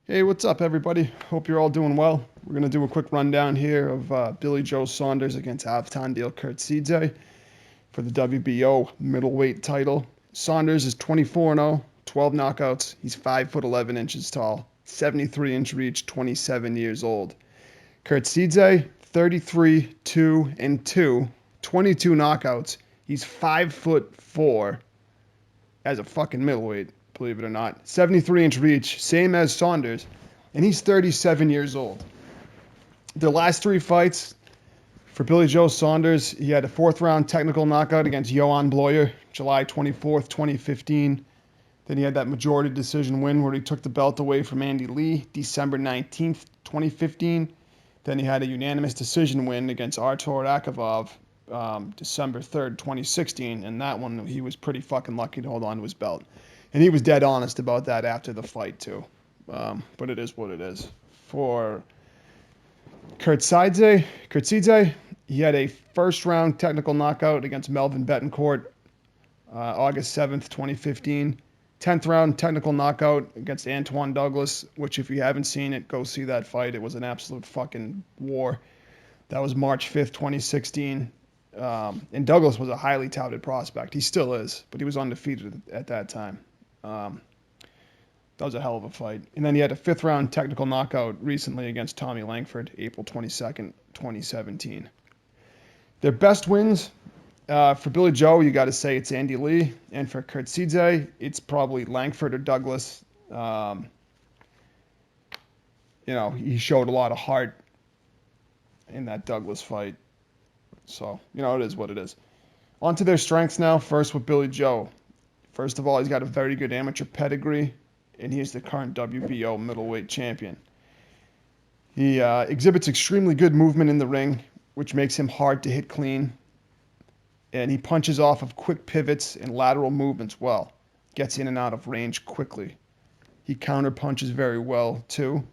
Hey, what's up, everybody? Hope you're all doing well. We're going to do a quick rundown here of Billy Joe Saunders against Avtandil Khurtsidze for the WBO middleweight title. Saunders is 24-0, 12 knockouts. He's 5 foot 11 inches tall, 73-inch reach, 27 years old. Khurtsidze, 33, 2 and 2, 22 knockouts. He's 5 foot 4 as a fucking middleweight, believe it or not. 73-inch reach, same as Saunders, and he's 37 years old. The last three fights for Billy Joe Saunders, he had a fourth-round technical knockout against Johan Bloyer, July 24th, 2015. Then he had that majority decision win where he took the belt away from Andy Lee, December 19th, 2015. Then he had a unanimous decision win against Artur Akavov, December 3rd, 2016, and that one he was pretty fucking lucky to hold on to his belt. And he was dead honest about that after the fight, too. But it is what it is. For Khurtsidze, he had a first-round technical knockout against Melvin Betancourt, August 7th, 2015. 10th round technical knockout against Antoine Douglas, which if you haven't seen it, go see that fight. It was an absolute fucking war. That was March 5th, 2016. And Douglas was a highly touted prospect. He still is, but he was undefeated at that time. That was a hell of a fight. And then he had a fifth round technical knockout recently against Tommy Langford, April 22nd, 2017. Their best wins, for Billy Joe, you got to say it's Andy Lee. And for Khurtsidze, it's probably Langford or Douglas. He showed a lot of heart in that Douglas fight. So, it is what it is. On to their strengths now. First with Billy Joe. First of all, he's got a very good amateur pedigree, and he is the current WBO middleweight champion. He exhibits extremely good movement in the ring, which makes him hard to hit clean. And he punches off of quick pivots and lateral movements well. Gets in and out of range quickly. He counter punches very well, too.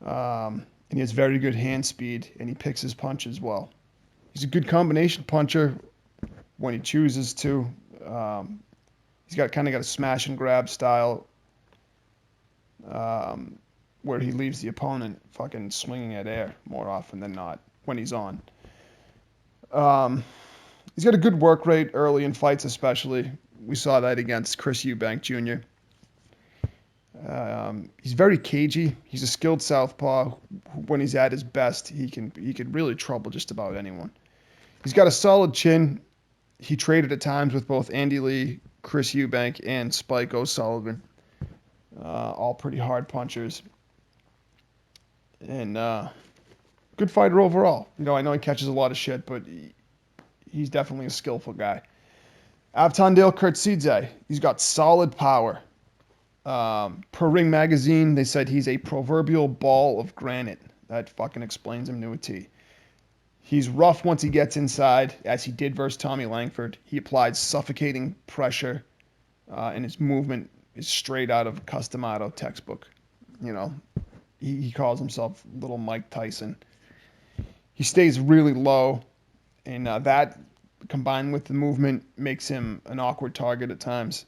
And he has very good hand speed, and he picks his punches well. He's a good combination puncher when he chooses to. He's got a smash and grab style where he leaves the opponent fucking swinging at air more often than not when he's on. He's got a good work rate early in fights, especially. We saw that against Chris Eubank Jr. He's very cagey. He's a skilled southpaw. When he's at his best, he could really trouble just about anyone. He's got a solid chin. He traded at times with both Andy Lee, Chris Eubank, and Spike O'Sullivan. All pretty hard punchers. And good fighter overall. I know he catches a lot of shit, but he's definitely a skillful guy. Avtandil Khurtsidze, he's got solid power. Per Ring Magazine, they said he's a proverbial ball of granite. That fucking explains him to a T. He's rough once he gets inside, as he did versus Tommy Langford. He applied suffocating pressure, and his movement is straight out of Custom Auto textbook. He calls himself Little Mike Tyson. He stays really low, and that, combined with the movement, makes him an awkward target at times.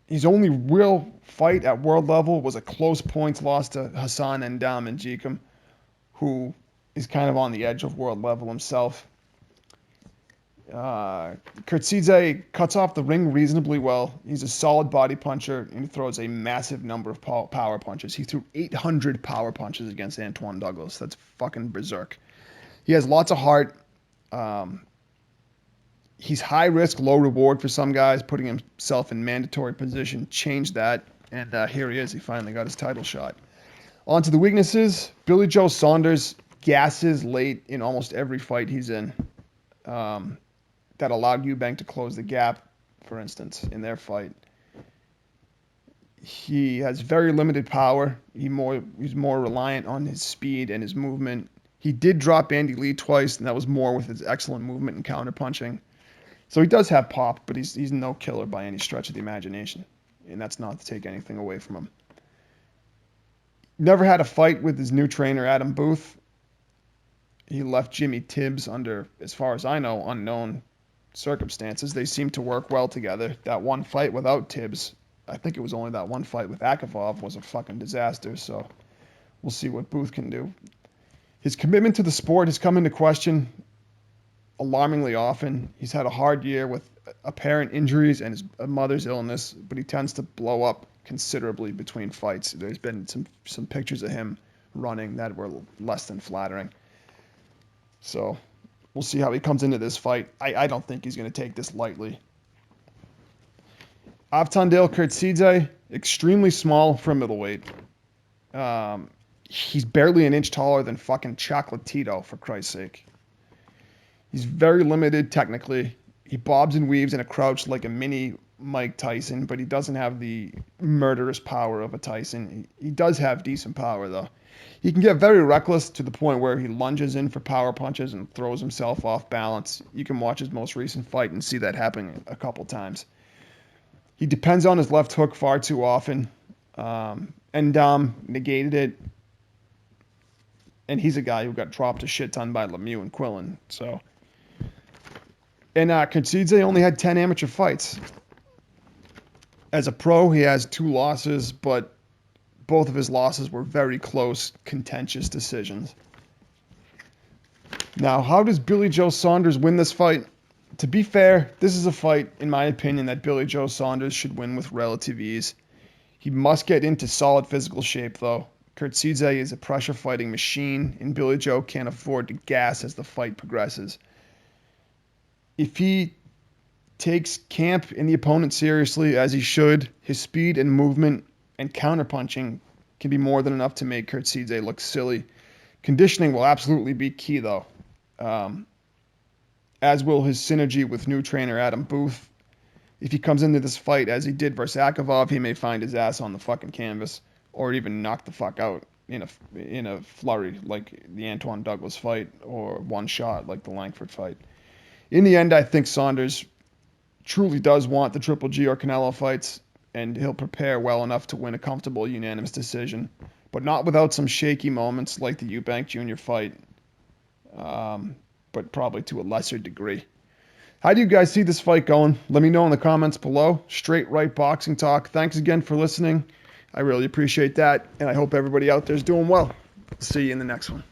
His only real fight at world level was a close points loss to Hassan N'Dam, who is kind of on the edge of world level himself. Khurtsidze cuts off the ring reasonably well. He's a solid body puncher, and he throws a massive number of power punches. He threw 800 power punches against Antoine Douglas. That's fucking berserk. He has lots of heart. He's high risk, low reward for some guys, putting himself in mandatory position. Changed that, and here he is. He finally got his title shot. On to the weaknesses. Billy Joe Saunders gasses late in almost every fight he's in. That allowed Eubank to close the gap, for instance, in their fight. He has very limited power. He's more reliant on his speed and his movement. He did drop Andy Lee twice, and that was more with his excellent movement and counterpunching. So he does have pop, but he's no killer by any stretch of the imagination. And that's not to take anything away from him. Never had a fight with his new trainer, Adam Booth. He left Jimmy Tibbs under, as far as I know, unknown circumstances. They seem to work well together. That one fight without Tibbs I think it was only that one fight with Akavov was a fucking disaster. So we'll see what Booth can do. His commitment to the sport has come into question alarmingly often. He's had a hard year with apparent injuries and his mother's illness, but he tends to blow up considerably between fights. There's been some pictures of him running that were less than flattering. So we'll see how he comes into this fight. I don't think he's going to take this lightly. Avtandil Khurtsidze, extremely small for middleweight. He's barely an inch taller than fucking Chocolatito, for Christ's sake. He's very limited technically. He bobs and weaves in a crouch like a mini Mike Tyson, but he doesn't have the murderous power of a Tyson. He does have decent power, though. He can get very reckless to the point where he lunges in for power punches and throws himself off balance. You can watch his most recent fight and see that happening a couple times. He depends on his left hook far too often. Endam negated it. And he's a guy who got dropped a shit ton by Lemieux and Quillen. So, and Khurtsidze only had 10 amateur fights. As a pro, he has 2 losses, but both of his losses were very close, contentious decisions. Now, how does Billy Joe Saunders win this fight? To be fair, this is a fight, in my opinion, that Billy Joe Saunders should win with relative ease. He must get into solid physical shape, though. Khurtsidze is a pressure-fighting machine, and Billy Joe can't afford to gas as the fight progresses. If he takes camp in the opponent seriously, as he should, his speed and movement and counterpunching can be more than enough to make Khurtsidze look silly. Conditioning will absolutely be key, though, as will his synergy with new trainer Adam Booth. If he comes into this fight as he did versus Akavov, he may find his ass on the fucking canvas or even knock the fuck out in a flurry like the Antoine Douglas fight or one shot like the Langford fight. In the end, I think Saunders truly does want the Triple G or Canelo fights, and he'll prepare well enough to win a comfortable unanimous decision, but not without some shaky moments like the Eubank Jr. fight, but probably to a lesser degree. How do you guys see this fight going? Let me know in the comments below. Straight right boxing talk. Thanks again for listening. I really appreciate that, and I hope everybody out there is doing well. See you in the next one.